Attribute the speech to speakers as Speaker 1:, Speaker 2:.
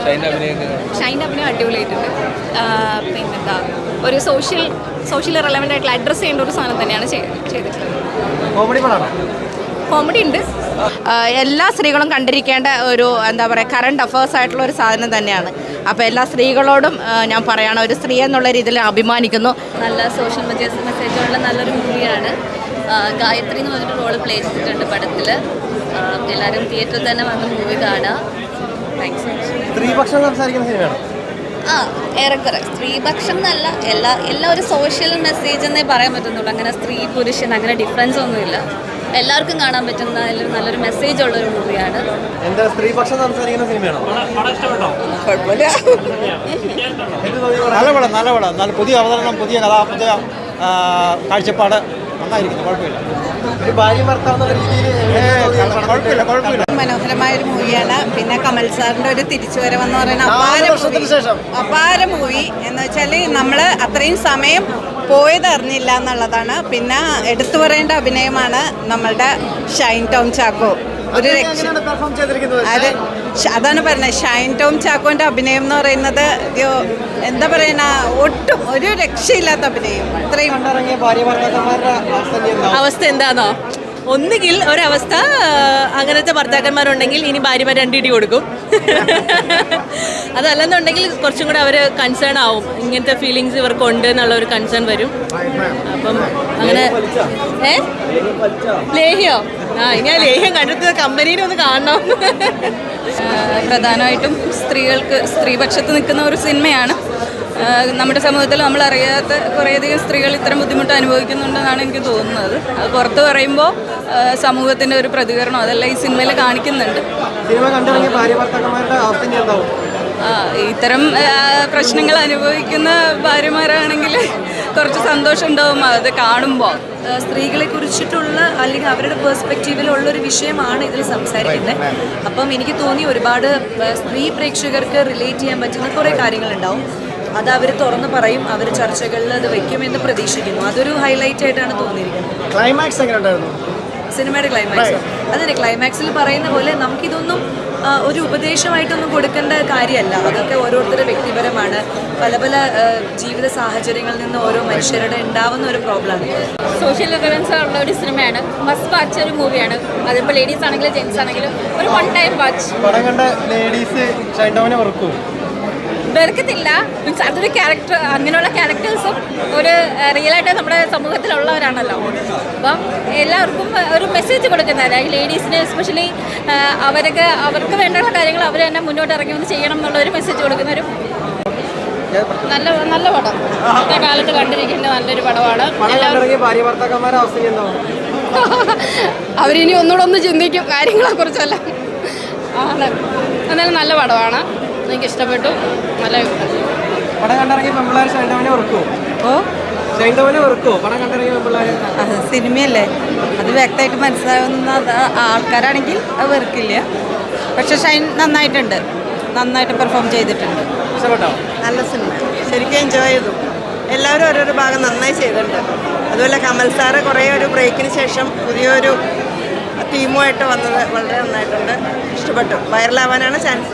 Speaker 1: ഷൈൻ്റെ അഭിനയം അടിപൊളിയായിട്ടുണ്ട്. പിന്നെന്താ ഒരു സോഷ്യൽ റെലവൻ്റ് ആയിട്ടുള്ള അഡ്രസ്സ് ചെയ്യേണ്ട ഒരു സാധനം തന്നെയാണ് ചെയ്തിട്ടുള്ളത്. കോമഡി ഉണ്ട്.
Speaker 2: എല്ലാ സ്ത്രീകളും കണ്ടിരിക്കേണ്ട ഒരു എന്താ പറയുക കറണ്ട് അഫേഴ്സ് ആയിട്ടുള്ള ഒരു സാധനം തന്നെയാണ്. അപ്പോൾ എല്ലാ സ്ത്രീകളോടും ഞാൻ പറയണം, ഒരു സ്ത്രീ എന്നുള്ള രീതിയിൽ അഭിമാനിക്കുന്നു.
Speaker 1: നല്ല സോഷ്യൽ മെസ്സേജുള്ള നല്ലൊരു മൂവിയാണ്. ഗായത്രി എന്ന് പറഞ്ഞിട്ട് റോള് പ്ലേ ചെയ്തിട്ടുണ്ട് പടത്തിൽ. എല്ലാവരും തിയേറ്ററിൽ തന്നെ വന്ന് മൂവി കാണുക.
Speaker 3: സ്ത്രീപക്ഷം സംസാരിക്കുന്ന സിനിമയാണ്.
Speaker 1: ഏറെക്കുറെ സ്ത്രീപക്ഷം എന്നല്ല, എല്ലാ ഒരു സോഷ്യൽ മെസ്സേജ് എന്നേ പറയാൻ പറ്റുന്നുള്ളൂ. അങ്ങനെ സ്ത്രീ പുരുഷൻ അങ്ങനെ ഡിഫറൻസ് ഒന്നുമില്ല. എല്ലാവർക്കും കാണാൻ പറ്റുന്ന നല്ലൊരു മെസ്സേജ് ഉള്ളൊരു മൂവിയാണ്.
Speaker 3: എന്താ സ്ത്രീപക്ഷം സംസാരിക്കുന്ന സിനിമയാണോ?
Speaker 4: നല്ല പടം, നല്ല പുതിയ അവതരണം, പുതിയ പുതിയ കാഴ്ചപ്പാട്, നന്നായിരിക്കുന്നു. കുഴപ്പമില്ല.
Speaker 3: ഒരു ഭാര്യ ഭർത്താവ്
Speaker 4: കുഴപ്പമില്ല.
Speaker 2: മനോഹരമായൊരു മൂവിയാണ്. പിന്നെ കമൽ സാറിൻ്റെ ഒരു തിരിച്ചുവരവെന്ന് പറയുന്ന അപാര മൂവി എന്ന് വെച്ചാൽ നമ്മൾ അത്രയും സമയം പോയത് അറിഞ്ഞില്ല എന്നുള്ളതാണ്. പിന്നെ എടുത്തു പറയേണ്ട അഭിനയമാണ് നമ്മളുടെ ഷൈൻ ടോം ചാക്കോ. ഒരു അതാണ് പറയുന്നത്, ഷൈൻ ടോം ചാക്കോൻ്റെ അഭിനയം എന്ന് പറയുന്നത് എന്താ പറയുന്ന ഒട്ടും ഒരു രക്ഷയില്ലാത്ത അഭിനയം. അത്രയും
Speaker 5: അവസ്ഥ എന്താണോ, ഒന്നുകിൽ ഒരവസ്ഥ അങ്ങനത്തെ ഭർത്താക്കന്മാരുണ്ടെങ്കിൽ ഇനി ഭാര്യമാർ രണ്ടിടി കൊടുക്കും. അതല്ലെന്നുണ്ടെങ്കിൽ കുറച്ചും കൂടെ അവർ കൺസേൺ ആവും, ഇങ്ങനത്തെ ഫീലിങ്സ് ഇവർക്കുണ്ട് എന്നുള്ള ഒരു കൺസേൺ വരും. അപ്പം അങ്ങനെ ലേഹ്യോ ഇനി ആ ലേഹ്യം കണ്ടെത്തുന്ന കമ്പനീനെ ഒന്ന് കാണണം.
Speaker 1: പ്രധാനമായിട്ടും സ്ത്രീപക്ഷത്ത് നിൽക്കുന്ന ഒരു സിനിമയാണ്. നമ്മുടെ സമൂഹത്തിൽ നമ്മളറിയാത്ത കുറേയധികം സ്ത്രീകൾ ഇത്തരം ബുദ്ധിമുട്ട് അനുഭവിക്കുന്നുണ്ടെന്നാണ് എനിക്ക് തോന്നുന്നത്. അത് പുറത്ത് പറയുമ്പോൾ സമൂഹത്തിൻ്റെ ഒരു പ്രതികരണം അതെല്ലാം ഈ സിനിമയിൽ കാണിക്കുന്നുണ്ട്. ഇത്തരം പ്രശ്നങ്ങൾ അനുഭവിക്കുന്ന ഭാര്യമാരാണെങ്കിൽ കുറച്ച് സന്തോഷം ഉണ്ടാവും അത് കാണുമ്പോൾ.
Speaker 5: സ്ത്രീകളെ കുറിച്ചിട്ടുള്ള അല്ലെങ്കിൽ അവരുടെ പെർസ്പെക്റ്റീവിലുള്ളൊരു വിഷയമാണ് ഇതിൽ സംസാരിക്കുന്നത്. അപ്പം എനിക്ക് തോന്നി ഒരുപാട് സ്ത്രീ പ്രേക്ഷകർക്ക് റിലേറ്റ് ചെയ്യാൻ പറ്റുന്ന കുറേ കാര്യങ്ങളുണ്ടാവും. അത് അവർ തുറന്ന് പറയും, അവർ ചർച്ചകളിൽ അത് വയ്ക്കുമെന്ന് പ്രതീക്ഷിക്കുന്നു. അതൊരു ഹൈലൈറ്റ് ആയിട്ടാണ് തോന്നിയിരിക്കുന്നത്.
Speaker 3: ക്ലൈമാക്സ് എങ്ങനെ ഉണ്ടായിരുന്നു?
Speaker 5: സിനിമയുടെ ക്ലൈമാക്സ് അതിൻ്റെ ക്ലൈമാക്സിൽ പറയുന്ന പോലെ നമുക്കിതൊന്നും ഒരു ഉപദേശമായിട്ടൊന്നും കൊടുക്കേണ്ട കാര്യമല്ല. അതൊക്കെ ഓരോരുത്തരുടെ വ്യക്തിപരമാണ്. പല പല ജീവിത സാഹചര്യങ്ങളിൽ നിന്ന് ഓരോ മനുഷ്യരുടെ ഉണ്ടാവുന്ന ഒരു പ്രോബ്ലമാണ്.
Speaker 1: സോഷ്യൽ റെലവൻസ് ഉള്ള ഒരു സിനിമയാണ്. മസ്റ്റ് വാച്ച് ഒരു മൂവിയാണ്. അതിപ്പോൾ ലേഡീസ് ആണെങ്കിലും ജെൻസ് ആണെങ്കിലും ഒരു വൺ ടൈം വാച്ച്.
Speaker 3: പടം കണ്ട ലേഡീസ് ഷൈൻടോമിനെ വെറുക്കും?
Speaker 1: വെറുക്കത്തില്ല, മീൻസ് അതൊരു ക്യാരക്ടർ, അങ്ങനെയുള്ള ക്യാരക്ടേഴ്സും ഒരു റിയലായിട്ട് നമ്മുടെ സമൂഹത്തിലുള്ളവരാണല്ലോ. അപ്പം എല്ലാവർക്കും ഒരു മെസ്സേജ് കൊടുക്കുന്നത് ലേഡീസിന് എസ്പെഷ്യലി അവർക്ക് വേണ്ടുള്ള കാര്യങ്ങൾ അവർ തന്നെ മുന്നോട്ട് ഇറങ്ങി ഒന്ന് ചെയ്യണം എന്നുള്ളൊരു മെസ്സേജ് കൊടുക്കുന്നൊരു നല്ല പടം. ഇന്നത്തെ കാലത്ത് കണ്ടിരിക്കുന്ന നല്ലൊരു പടമാണ്. അവരിനി ഒന്നുകൂടെ ചിന്തിക്കും കാര്യങ്ങളെക്കുറിച്ചല്ല. എന്നാലും നല്ല പടമാണ്, എനിക്ക് ഇഷ്ടപ്പെട്ടു. നല്ല
Speaker 3: പടം കണ്ടിറങ്ങി പെൺപിള്ളേർ ഷൈൻടോമിനെ വെറുക്കുമോ? ഷൈൻടോമിനെ വെറുക്കുമോ പടം കണ്ടിറങ്ങി പെൺപിള്ളേർ?
Speaker 2: സിനിമയല്ലേ, അത് വ്യക്തമായിട്ട് മനസ്സിലാവുന്ന ആൾക്കാരാണെങ്കിൽ അത് വെറുക്കില്ല. പക്ഷെ ഷൈൻ നന്നായിട്ട് പെർഫോം ചെയ്തിട്ടുണ്ട്.
Speaker 3: ഇഷ്ടപ്പെട്ടോ?
Speaker 2: നല്ല സിനിമ, ശരിക്കും എൻജോയ് ചെയ്തു. എല്ലാവരും ഓരോരോ ഭാഗം നന്നായി ചെയ്തിട്ടുണ്ട്. അതുപോലെ കമൽ സാറ് കുറേ ഒരു ബ്രേക്കിന് ശേഷം പുതിയൊരു ടീമുമായിട്ട് വന്നത് വളരെ നന്നായിട്ടുണ്ട്. ഇഷ്ടപ്പെട്ടു. വൈറലാവാനാണ് ചാൻസ്.